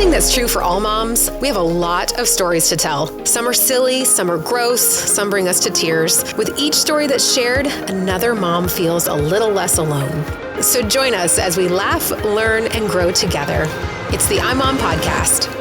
something that's true for all moms. We have a lot of stories to tell. Some are silly, some are gross, some bring us to tears. With each story that's shared, another mom feels a little less alone. So join us as we laugh, learn, and grow together. It's the iMom Podcast.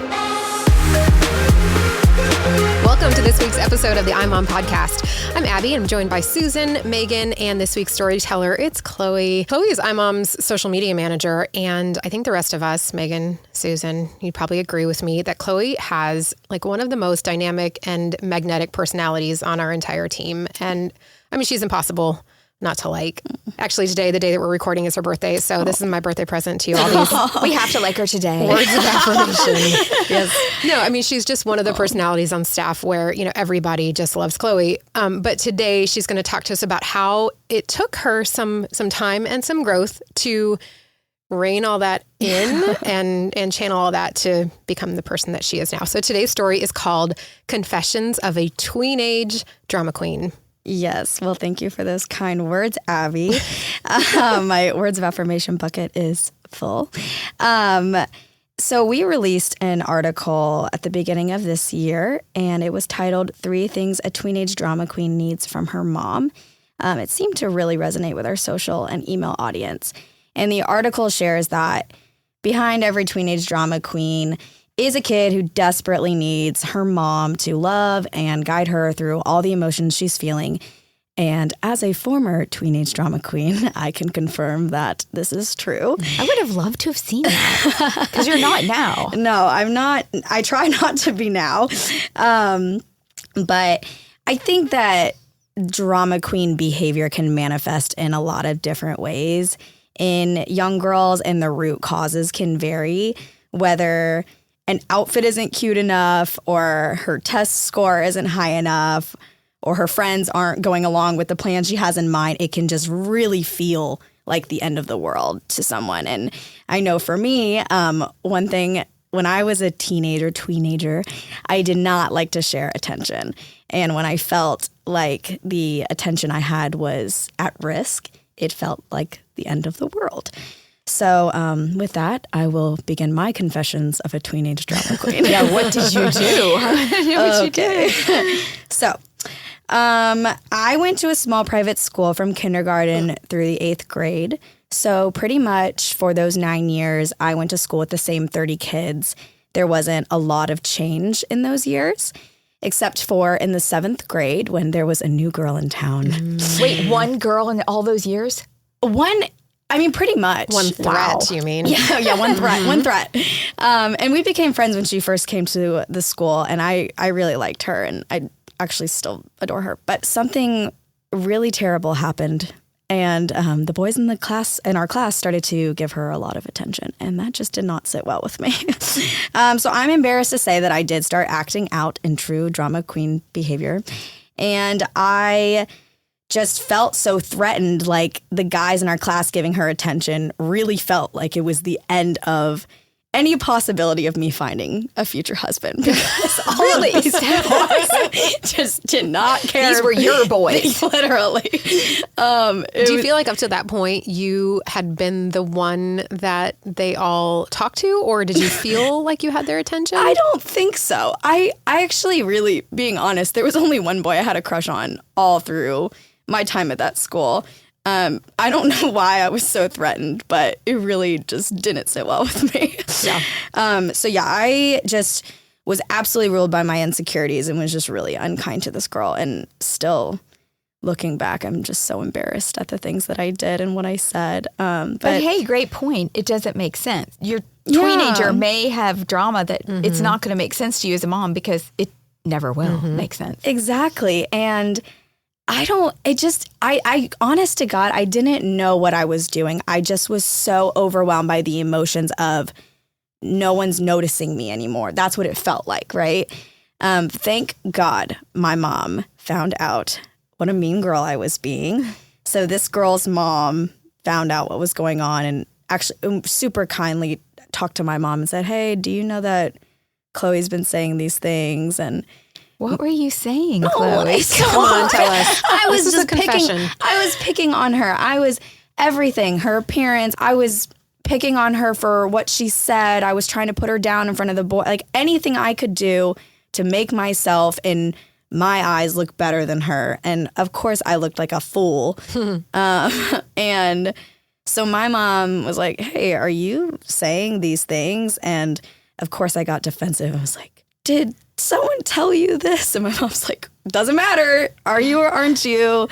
Welcome to this week's episode of the iMom Podcast. I'm Abby. I'm joined by Susan, Megan, and this week's storyteller, it's Chloe. Chloe is iMom's social media manager, and I think the rest of us, Megan, Susan, you'd probably agree with me that Chloe has like one of the most dynamic and magnetic personalities on our entire team. And I mean, she's impossible not to like. Actually, today, the day that we're recording, is her birthday. So this is my birthday present to you. All these we have to like her today. Words of affirmation. Yes. No, I mean, she's just one of the personalities on staff where, you know, everybody just loves Chloe. But today she's going to talk to us about how it took her some time and some growth to rein all that in and channel all that to become the person that she is now. So today's story is called Confessions of a Tweenage Drama Queen. Yes. Well, thank you for those kind words, Abby. My words of affirmation bucket is full. So we released an article at the beginning of this year, and it was titled 3 Things a Tweenage Drama Queen Needs from Her Mom. It seemed to really resonate with our social and email audience. And the article shares that behind every tweenage drama queen is a kid who desperately needs her mom to love and guide her through all the emotions she's feeling. And as a former tweenage drama queen, I can confirm that this is true. I would have loved to have seen that because you're not now. No, I'm not. I try not to be now. But I think that drama queen behavior can manifest in a lot of different ways in young girls, and the root causes can vary, whether an outfit isn't cute enough, or her test score isn't high enough, or her friends aren't going along with the plan she has in mind. It can just really feel like the end of the world to someone. And I know for me, one thing, when I was a teenager, I did not like to share attention. And when I felt like the attention I had was at risk, it felt like the end of the world. So with that, I will begin my confessions of a tweenage drama queen. Yeah, what did you do? What you do? So I went to a small private school from kindergarten through the 8th grade. So pretty much for those 9 years, I went to school with the same 30 kids. There wasn't a lot of change in those years, except for in the 7th grade when there was a new girl in town. Wait, one girl in all those years? Pretty much. One threat, you mean? Yeah, one threat. And we became friends when she first came to the school, and I really liked her, and I actually still adore her. But something really terrible happened, and the boys in our class started to give her a lot of attention, and that just did not sit well with me. So I'm embarrassed to say that I did start acting out in true drama queen behavior, and I just felt so threatened. Like the guys in our class giving her attention really felt like it was the end of any possibility of me finding a future husband, because all of these boys just did not care. These were your boys. Literally. Do you feel like up to that point you had been the one that they all talked to, or did you feel like you had their attention? I don't think so. I actually really, being honest, there was only one boy I had a crush on all through my time at that school. I don't know why I was so threatened, but it really just didn't sit well with me. Yeah. I just was absolutely ruled by my insecurities and was just really unkind to this girl. And still, looking back, I'm just so embarrassed at the things that I did and what I said. But hey, great point. It doesn't make sense. Your teenager may have drama that it's not going to make sense to you as a mom, because it never will make sense. Exactly. And I honest to God, I didn't know what I was doing. I just was so overwhelmed by the emotions of no one's noticing me anymore. That's what it felt like, right? Thank God my mom found out what a mean girl I was being. So this girl's mom found out what was going on and actually super kindly talked to my mom and said, "Hey, do you know that Chloe's been saying these things?" And what were you saying, Chloe? Come on, tell us. I was just picking on her. I was everything. Her appearance. I was picking on her for what she said. I was trying to put her down in front of the boy. Like anything I could do to make myself in my eyes look better than her. And of course I looked like a fool. And so my mom was like, hey, are you saying these things? And of course I got defensive. I was like, did someone tell you this? And my mom's like, doesn't matter. Are you or aren't you?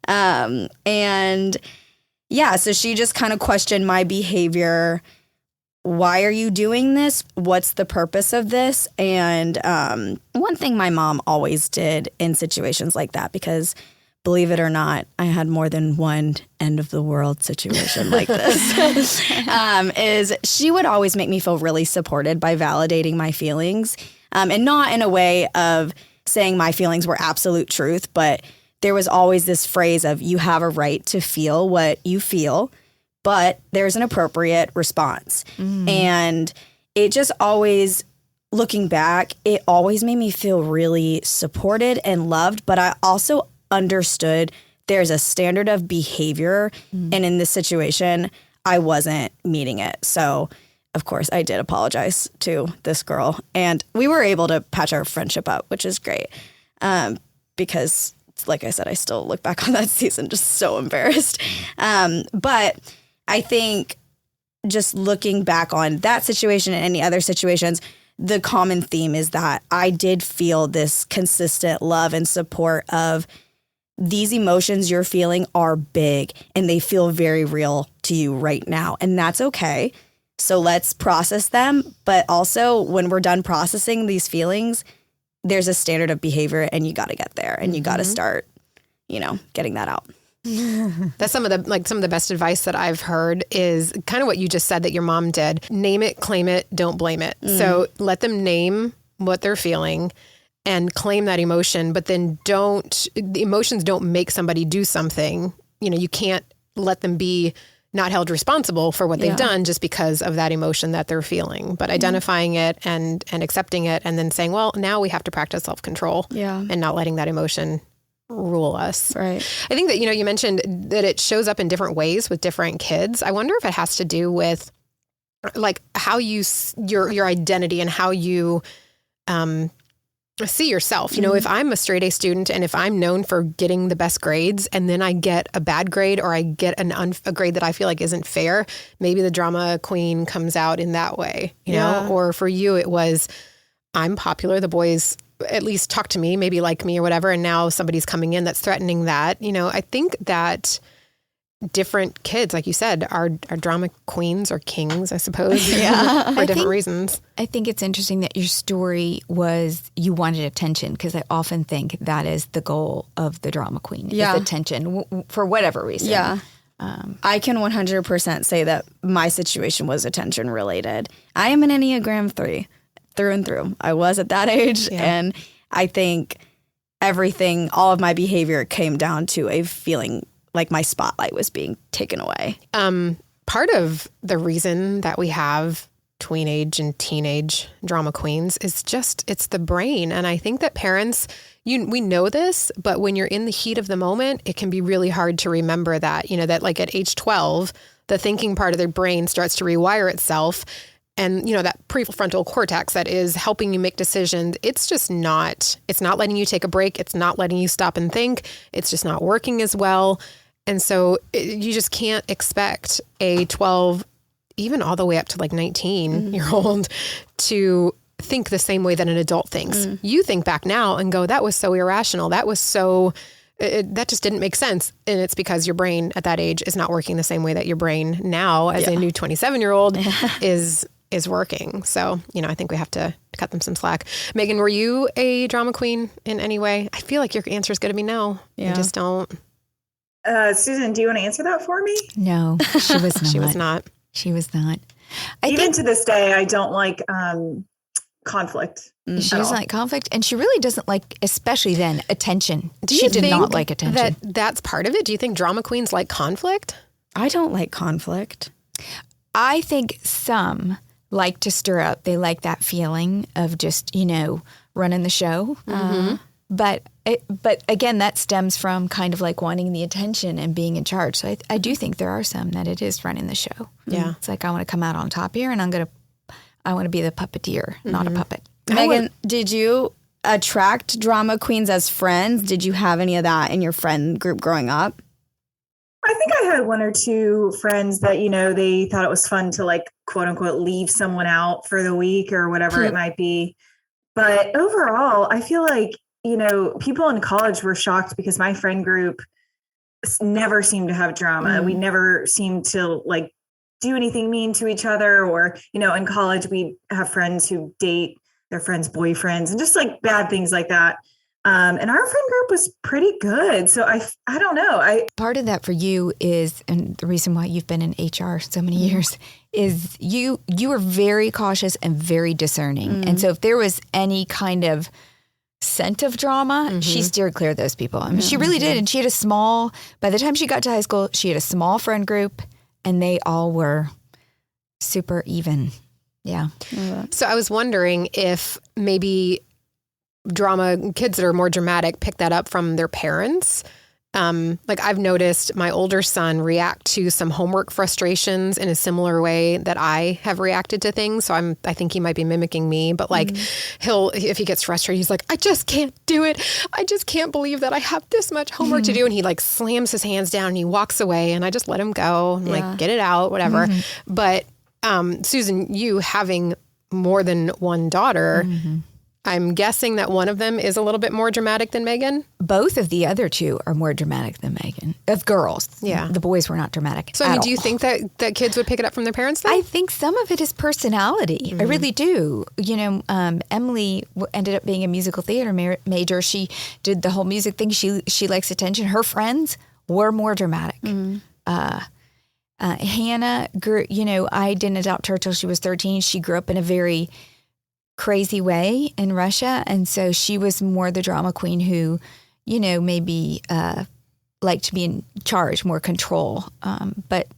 And yeah, so she just kind of questioned my behavior. Why are you doing this? What's the purpose of this? And one thing my mom always did in situations like that, because believe it or not, I had more than one end of the world situation like this, is she would always make me feel really supported by validating my feelings. And not in a way of saying my feelings were absolute truth, but there was always this phrase of you have a right to feel what you feel, but there's an appropriate response. And it just always, looking back, it always made me feel really supported and loved, but I also understood there's a standard of behavior, and in this situation, I wasn't meeting it. So, of course, I did apologize to this girl, and we were able to patch our friendship up, which is great, because like I said, I still look back on that season just so embarrassed. But I think just looking back on that situation and any other situations, the common theme is that I did feel this consistent love and support of these emotions you're feeling are big and they feel very real to you right now. And that's okay. So let's process them. But also when we're done processing these feelings, there's a standard of behavior and you got to get there and you got to start, getting that out. That's some of the best advice that I've heard is kind of what you just said that your mom did. Name it, claim it, don't blame it. So let them name what they're feeling and claim that emotion, but then the emotions don't make somebody do something. You can't let them be not held responsible for what they've done just because of that emotion that they're feeling, but identifying it and accepting it and then saying, well, now we have to practice self-control and not letting that emotion rule us. Right. I think that, you mentioned that it shows up in different ways with different kids. I wonder if it has to do with like how your identity and how you, see yourself. If I'm a straight A student and if I'm known for getting the best grades and then I get a bad grade or I get a grade that I feel like isn't fair, maybe the drama queen comes out in that way, you know? Or for you, it was, I'm popular. The boys at least talk to me, maybe like me or whatever. And now somebody's coming in that's threatening that. I think that different kids, like you said, are drama queens or kings, I suppose, for different reasons. I think it's interesting that your story was you wanted attention, because I often think that is the goal of the drama queen, is attention for whatever reason. Yeah. I can 100% say that my situation was attention related. I am an Enneagram 3 through and through. I was at that age, and I think all of my behavior came down to a feeling like my spotlight was being taken away. Part of the reason that we have tweenage and teenage drama queens is it's the brain. And I think that parents, we know this, but when you're in the heat of the moment, it can be really hard to remember that, that like at age 12, the thinking part of their brain starts to rewire itself. And, that prefrontal cortex that is helping you make decisions, it's not letting you take a break. It's not letting you stop and think. It's just not working as well. And so you just can't expect a 12, even all the way up to like 19-year-old to think the same way that an adult thinks. You think back now and go, that was so irrational. That was that just didn't make sense. And it's because your brain at that age is not working the same way that your brain now as a new 27-year-old is working. So, I think we have to cut them some slack. Megan, were you a drama queen in any way? I feel like your answer is going to be no. Yeah. You just don't. Susan, do you want to answer that for me? No, she was not. She was not. She was not. Even to this day, I don't like conflict. She doesn't like conflict, and she really doesn't like, especially then, attention. She did not like attention. That's part of it? Do you think drama queens like conflict? I don't like conflict. I think some like to stir up. They like that feeling of just, running the show. But But again, that stems from kind of like wanting the attention and being in charge. So I do think there are some that it is running the show. Yeah. It's like, I want to come out on top here and I want to be the puppeteer, not a puppet. Megan, did you attract drama queens as friends? Did you have any of that in your friend group growing up? I think I had one or two friends that, they thought it was fun to like, quote unquote, leave someone out for the week or whatever it might be. But overall, I feel like, people in college were shocked because my friend group never seemed to have drama. We never seemed to like do anything mean to each other, or, in college, we have friends who date their friends' boyfriends and just like bad things like that. And our friend group was pretty good. So I don't know. Part of that for you is, and the reason why you've been in HR so many years, is you are very cautious and very discerning. And so if there was any kind of scent of drama, she steered clear of those people. I mean, she really did. And she had by the time she got to high school, she had a small friend group and they all were super even. Yeah. So I was wondering if maybe kids that are more dramatic pick that up from their parents. Like I've noticed my older son react to some homework frustrations in a similar way that I have reacted to things. So I think he might be mimicking me, but like if he gets frustrated, he's like, I just can't do it. I just can't believe that I have this much homework to do. And he like slams his hands down and he walks away and I just let him go and like, get it out, whatever. But Susan, you having more than one daughter, I'm guessing that one of them is a little bit more dramatic than Megan. Both of the other two are more dramatic than Megan. Of girls. Yeah. The boys were not dramatic. So, do you think that kids would pick it up from their parents, though? I think some of it is personality. I really do. Emily ended up being a musical theater major. She did the whole music thing. She likes attention. Her friends were more dramatic. Hannah grew, I didn't adopt her till she was 13. She grew up in a very crazy way in Russia. And so she was more the drama queen who, maybe liked to be in charge, more control. But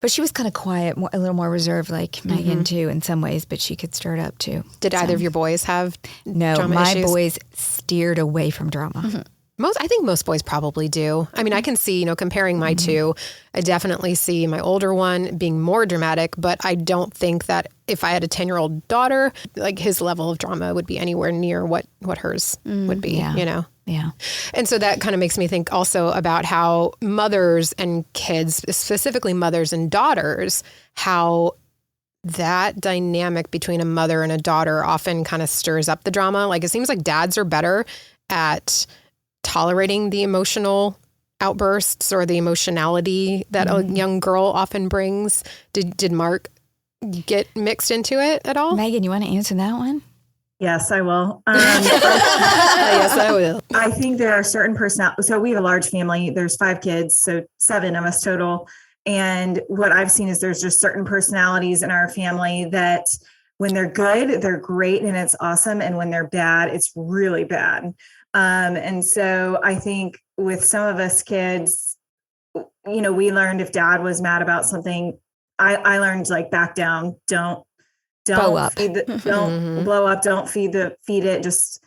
she was kind of quiet, a little more reserved, like Megan too, in some ways, but she could stir it up too. Did either of your boys have No, my issues? boys steered away from drama. I think most boys probably do. I mean, I can see, comparing my two, I definitely see my older one being more dramatic, but I don't think that if I had a 10-year-old daughter, like his level of drama would be anywhere near what hers would be, Yeah. And so that kind of makes me think also about how mothers and kids, specifically mothers and daughters, how that dynamic between a mother and a daughter often kind of stirs up the drama. Like it seems like dads are better at tolerating the emotional outbursts or the emotionality that a young girl often brings. Did Mark get mixed into it at all? Megan, you want to answer that one? Yes, I will. Yes, I will. I think there are certain personalities. So we have a large family. There's 5 kids, so 7 of us total. And what I've seen is there's just certain personalities in our family that when they're good, they're great and it's awesome. And when they're bad, it's really bad. And so I think with some of us kids, we learned if dad was mad about something, I learned like back down, don't blow up, don't blow up, don't feed it, just,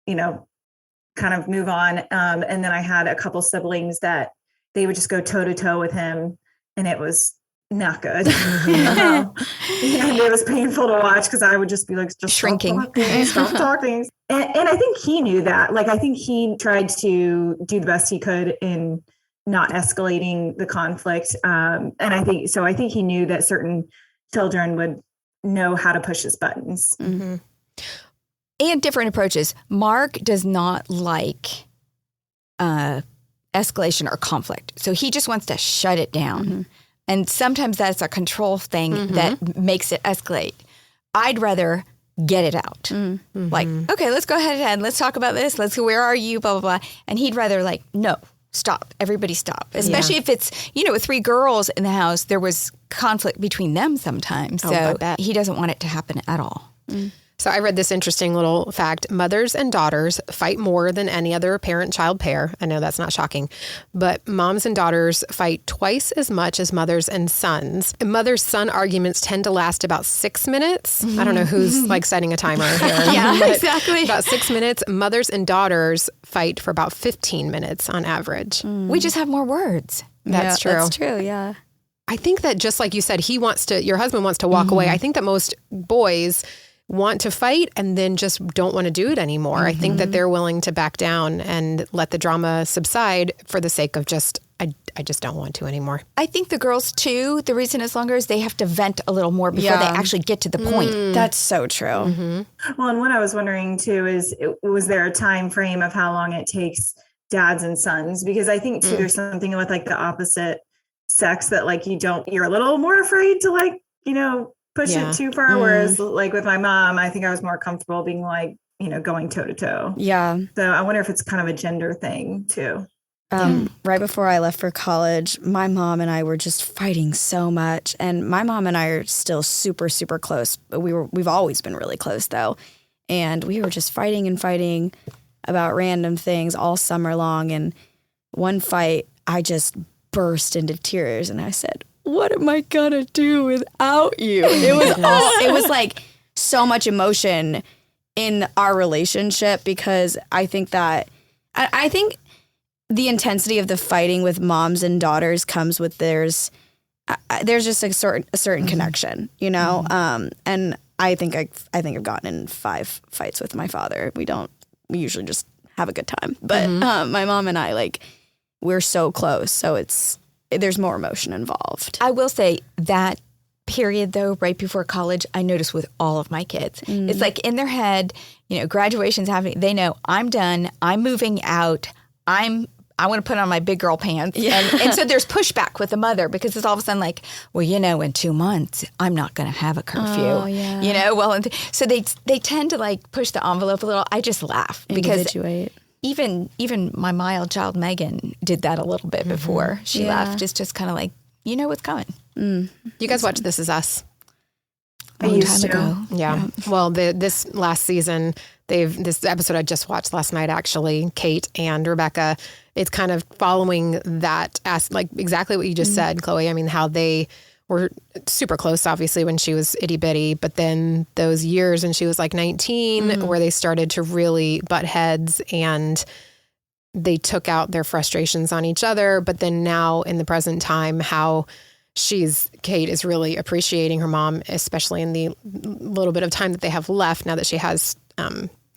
kind of move on. And then I had a couple siblings that they would just go toe to toe with him and it was not good. And it was painful to watch because I would just be like, just shrinking, stop talking. And I think he knew that. Like, I think he tried to do the best he could in not escalating the conflict. And I think he knew that certain children would know how to push his buttons. And different approaches. Mark does not like escalation or conflict. So he just wants to shut it down. And sometimes that's a control thing that makes it escalate. I'd rather get it out. Like, okay, let's go ahead and let's talk about this. Where are you? Blah, blah, blah. And he'd rather like, no, stop. Everybody stop. Especially if it's, with 3 girls in the house, there was conflict between them sometimes. So he doesn't want it to happen at all. So I read this interesting little fact. Mothers and daughters fight more than any other parent-child pair. I know that's not shocking, but moms and daughters fight twice as much as mothers and sons. And mother-son arguments tend to last about 6 minutes. I don't know who's like setting a timer here. Yeah, exactly. About 6 minutes. Mothers and daughters fight for about 15 minutes on average. We just have more words. That's true. That's true, yeah. I think that just like you said, your husband wants to walk away. I think that most boys want to fight and then just don't want to do it anymore. I think that they're willing to back down and let the drama subside for the sake of just, I just don't want to anymore. I think the girls too, the reason it's longer is they have to vent a little more before they actually get to the point. That's so true. Well, and what I was wondering too is, was there a time frame of how long it takes dads and sons? Because I think too, there's something with like the opposite sex that like you're a little more afraid to like, push it too far. Whereas like with my mom, I think I was more comfortable being like, going toe to toe. Yeah. So I wonder if it's kind of a gender thing too. Right before I left for college, my mom and I were just fighting so much. And my mom and I are still super, super close. But we've always been really close though. And we were just fighting and fighting about random things all summer long. And one fight, I just burst into tears and I said, "What am I gonna do without you?" It was like so much emotion in our relationship, because I think that I think the intensity of the fighting with moms and daughters comes with there's just a certain connection, and I think I've gotten in 5 fights with my father. We usually just have a good time, but my mom and I, we're so close, so there's more emotion involved. I will say that period though, right before college, I noticed with all of my kids, it's like in their head, graduation's happening. They know I'm done. I'm moving out. I want to put on my big girl pants. Yeah. And so there's pushback with the mother, because it's all of a sudden like, well, in 2 months, I'm not going to have a curfew. Oh, yeah. So they tend to push the envelope a little. I just laugh because even my mild child Megan did that a little bit before she left. It's just kind of like, what's coming. You guys watch This Is Us? A long time ago. Yeah. Well, this last season, this episode I just watched last night, actually, Kate and Rebecca, it's kind of following that, exactly what you just said, Chloe. I mean, how they were super close, obviously, when she was itty bitty, but then those years when she was 19, where they started to really butt heads and they took out their frustrations on each other. But then now in the present time, how Kate is really appreciating her mom, especially in the little bit of time that they have left now that she has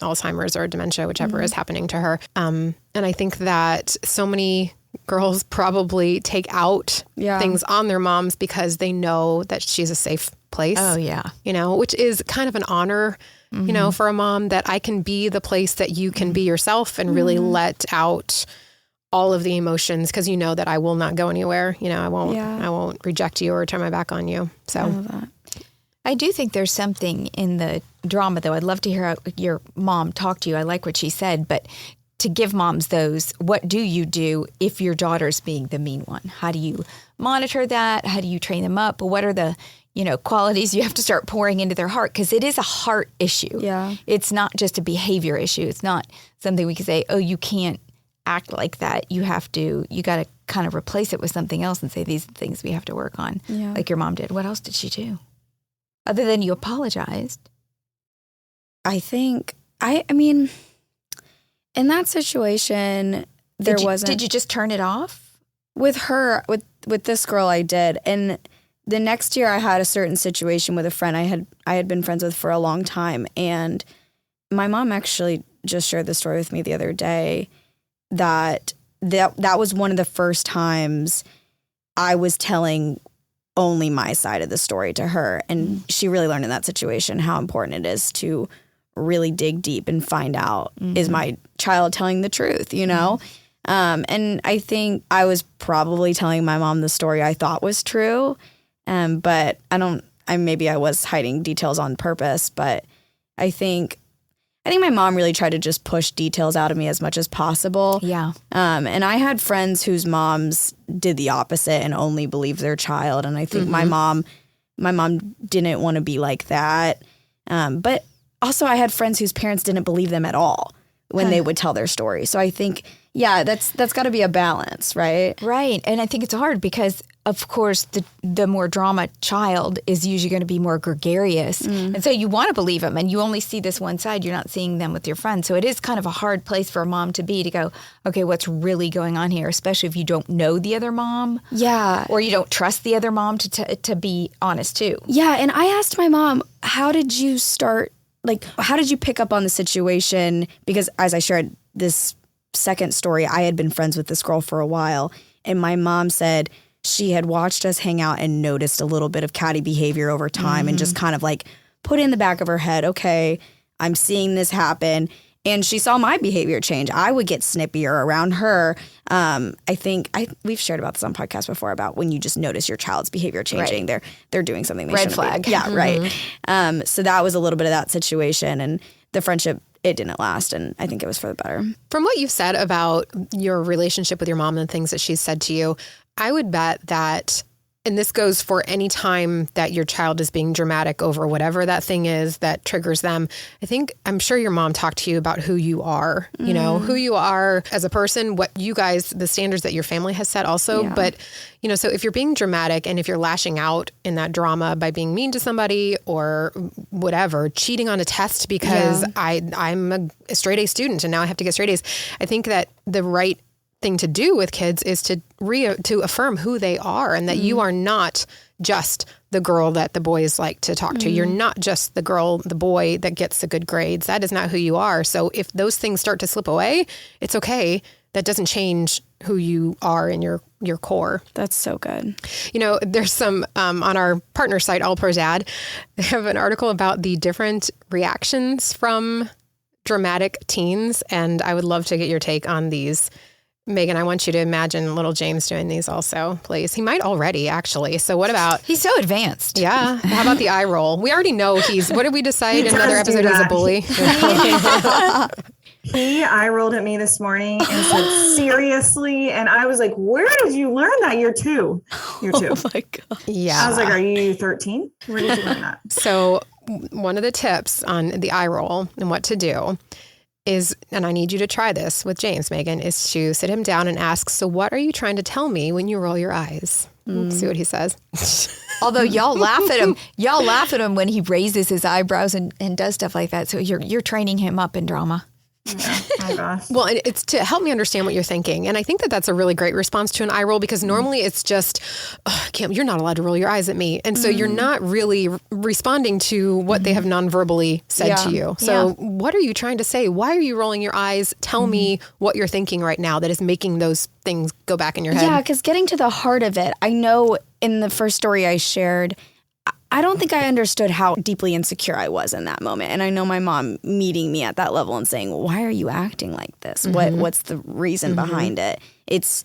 Alzheimer's or dementia, whichever is happening to her. And I think that so many girls probably take out things on their moms because they know that she's a safe place. Oh, yeah. Which is kind of an honor, for a mom, that I can be the place that you can be yourself and really let out all of the emotions, because that I will not go anywhere. I won't reject you or turn my back on you. So I do think there's something in the drama, though. I'd love to hear how your mom talk to you. I like what she said, but to give moms those, what do you do if your daughter's being the mean one? How do you monitor that? How do you train them up? What are the qualities you have to start pouring into their heart? Because it is a heart issue. Yeah. It's not just a behavior issue. It's not something we can say, oh, you can't act like that. You got to kind of replace it with something else and say, these are things we have to work on, like your mom did. What else did she do? Other than you apologized. I think, I mean, in that situation, Did you just turn it off? With her, with this girl, I did. And the next year I had a certain situation with a friend I had been friends with for a long time. And my mom actually just shared the story with me the other day that was one of the first times I was telling only my side of the story to her. And she really learned in that situation how important it is to really dig deep and find out, is my child telling the truth, And I think I was probably telling my mom the story I thought was true. But maybe I was hiding details on purpose, but I think my mom really tried to just push details out of me as much as possible. Yeah. And I had friends whose moms did the opposite and only believed their child. And I think my mom didn't want to be like that. But also I had friends whose parents didn't believe them at all when they would tell their story. So I think, that's got to be a balance, right? Right. And I think it's hard because, of course, the more drama child is usually going to be more gregarious. And so you want to believe them, and you only see this one side. You're not seeing them with your friends. So it is kind of a hard place for a mom to be, to go, okay, what's really going on here, especially if you don't know the other mom. Yeah. Or you don't trust the other mom to be honest, too. Yeah. And I asked my mom, how did you start, how did you pick up on the situation? Because as I shared this second story, I had been friends with this girl for a while. And my mom said she had watched us hang out and noticed a little bit of catty behavior over time and just kind of put in the back of her head, okay, I'm seeing this happen. And she saw my behavior change. I would get snippier around her. I think we've shared about this on podcasts before about when you just notice your child's behavior changing. Right. They're doing something they Red shouldn't flag. be. Yeah, right. So that was a little bit of that situation. And the friendship, it didn't last. And I think it was for the better. From what you've said about your relationship with your mom and the things that she's said to you, I would bet that, and this goes for any time that your child is being dramatic over whatever that thing is that triggers them. I'm sure your mom talked to you about who you are, you know, who you are as a person, what you guys, the standards that your family has set also. Yeah. But, so if you're being dramatic and if you're lashing out in that drama by being mean to somebody or whatever, cheating on a test because I'm a straight A student and now I have to get straight A's, I think that the right thing to do with kids is to affirm who they are and that you are not just the girl that the boys like to talk to. You're not just the boy that gets the good grades. That is not who you are. So if those things start to slip away, it's okay. That doesn't change who you are in your core. That's so good. There's some, on our partner site, All Pro Dad, they have an article about the different reactions from dramatic teens. And I would love to get your take on these. Megan, I want you to imagine little James doing these also, please. He might already, actually. So what about... He's so advanced. Yeah. How about the eye roll? We already know what did we decide in another episode? He's a bully. He eye rolled at me this morning and said, seriously? And I was like, where did you learn that? You're 2. You're 2. Oh my God. Yeah. I was like, are you 13? Where did you learn that? So one of the tips on the eye roll and what to do is, and I need you to try this with James, Megan, is to sit him down and ask, so what are you trying to tell me when you roll your eyes? See what he says. Although y'all laugh at him. Y'all laugh at him when he raises his eyebrows and does stuff like that. So you're training him up in drama. Yeah. Oh gosh. Well, it's to help me understand what you're thinking. And I think that that's a really great response to an eye roll because normally it's just, you're not allowed to roll your eyes at me. And so you're not really responding to what they have non-verbally said to you. So what are you trying to say? Why are you rolling your eyes? Tell me what you're thinking right now that is making those things go back in your head. Yeah, because getting to the heart of it, I know in the first story I shared, I don't think I understood how deeply insecure I was in that moment. And I know my mom meeting me at that level and saying, why are you acting like this? What's the reason behind it? It's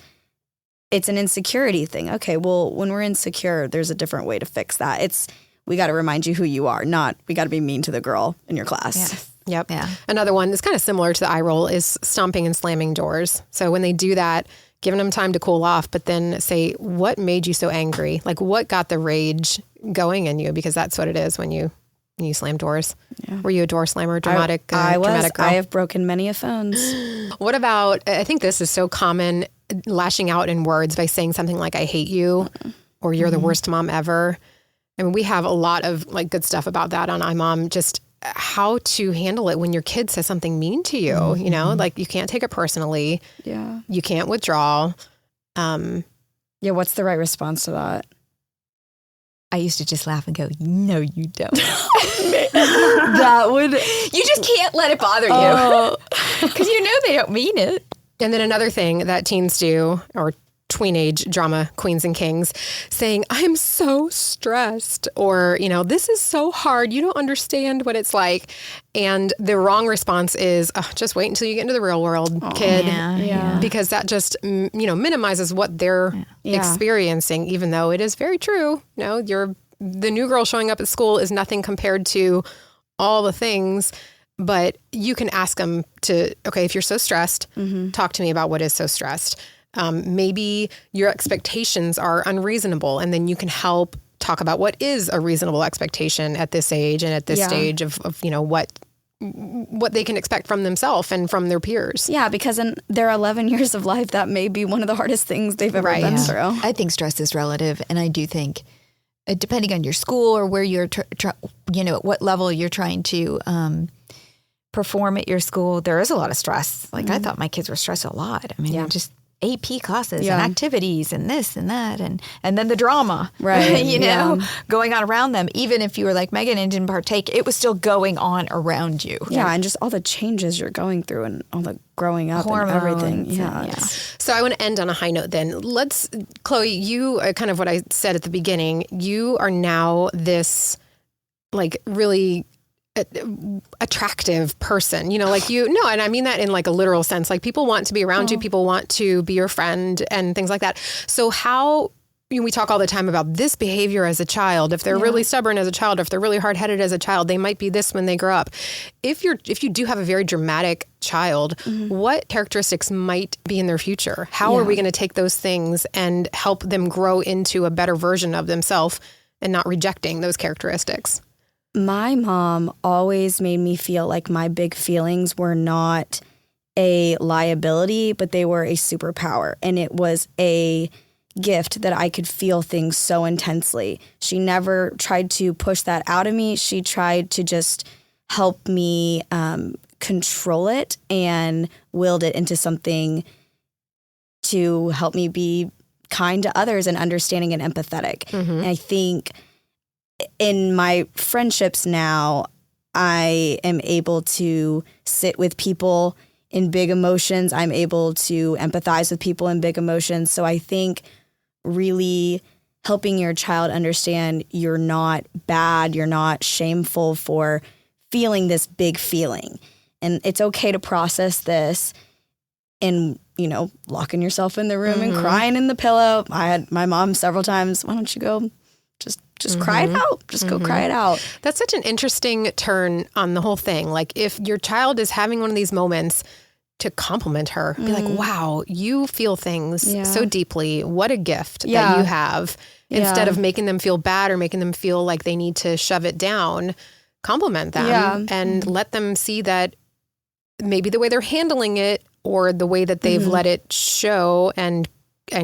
an insecurity thing. Okay, well, when we're insecure, there's a different way to fix that. We got to remind you who you are, not we got to be mean to the girl in your class. Yes. Yep. Yeah. Another one that's kind of similar to the eye roll is stomping and slamming doors. So when they do that, giving them time to cool off, but then say, what made you so angry? Like what got the rage going in you? Because that's what it is when you slam doors. Yeah. Were you a door slammer, dramatic girl? I have broken many of phones. What about, I think this is so common, lashing out in words by saying something like, I hate you, or you're the worst mom ever. I mean, we have a lot of good stuff about that on iMom, just how to handle it when your kid says something mean to you, you can't take it personally. Yeah. You can't withdraw. Yeah. What's the right response to that? I used to just laugh and go, no, you don't. That would... You just can't let it bother you. Because they don't mean it. And then another thing that teens do, or tweenage drama queens and kings, saying, I'm so stressed, or, this is so hard. You don't understand what it's like. And the wrong response is, just wait until you get into the real world, kid. Yeah. Because that just, minimizes what they're experiencing, even though it is very true. The new girl showing up at school is nothing compared to all the things. But you can ask them to, okay, if you're so stressed, talk to me about what is so stressed. Maybe your expectations are unreasonable, and then you can help talk about what is a reasonable expectation at this age and at this stage of what what they can expect from themselves and from their peers. Yeah, because in their 11 years of life, that may be one of the hardest things they've ever been through. I think stress is relative. And I do think, depending on your school or where you're, at what level you're trying to perform at your school, there is a lot of stress. Like I thought my kids were stressed a lot. I mean, just AP classes and activities and this and that and then the drama, right? Going on around them. Even if you were like Megan and didn't partake, it was still going on around you. Yeah, and just all the changes you're going through and all the growing up hormones and everything. Yeah. So I want to end on a high note then. Chloe, you, kind of what I said at the beginning, you are now this like really attractive person, and I mean that in like a literal sense. Like people want to be around you, people want to be your friend and things like that. So how, we talk all the time about this behavior as a child. If they're really stubborn as a child, if they're really hard-headed as a child, they might be this when they grow up. If you do have a very dramatic child, what characteristics might be in their future? How are we going to take those things and help them grow into a better version of themselves and not rejecting those characteristics? My mom always made me feel like my big feelings were not a liability, but they were a superpower. And it was a gift that I could feel things so intensely. She never tried to push that out of me. She tried to just help me control it and willed it into something to help me be kind to others and understanding and empathetic. And I think in my friendships now, I am able to sit with people in big emotions. I'm able to empathize with people in big emotions. So I think really helping your child understand you're not bad, you're not shameful for feeling this big feeling. And it's okay to process this and, locking yourself in the room and crying in the pillow. I had my mom several times, why don't you go just cry it out. Just go cry it out. That's such an interesting turn on the whole thing. Like if your child is having one of these moments, to compliment her, be like, wow, you feel things so deeply. What a gift that you have. Instead of making them feel bad or making them feel like they need to shove it down, compliment them and let them see that maybe the way they're handling it or the way that they've let it show and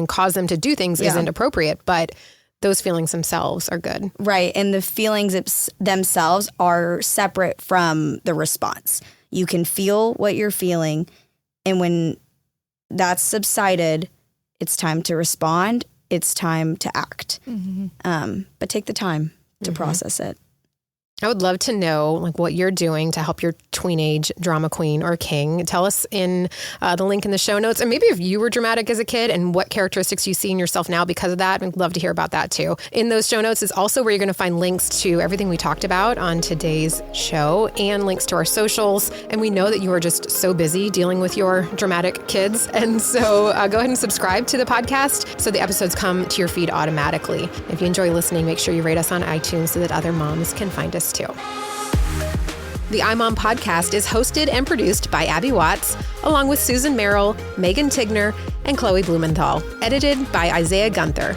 cause them to do things isn't appropriate. But those feelings themselves are good. Right. And the feelings themselves are separate from the response. You can feel what you're feeling. And when that's subsided, it's time to respond. It's time to act. But take the time to process it. I would love to know like what you're doing to help your tweenage drama queen or king. Tell us in the link in the show notes. And maybe if you were dramatic as a kid and what characteristics you see in yourself now because of that. I'd love to hear about that too. In those show notes is also where you're going to find links to everything we talked about on today's show and links to our socials. And we know that you are just so busy dealing with your dramatic kids. And so go ahead and subscribe to the podcast so the episodes come to your feed automatically. If you enjoy listening, make sure you rate us on iTunes so that other moms can find us too. The iMom podcast is hosted and produced by Abby Watts, along with Susan Merrill, Megan Tigner, and Chloe Blumenthal. Edited by Isaiah Gunther.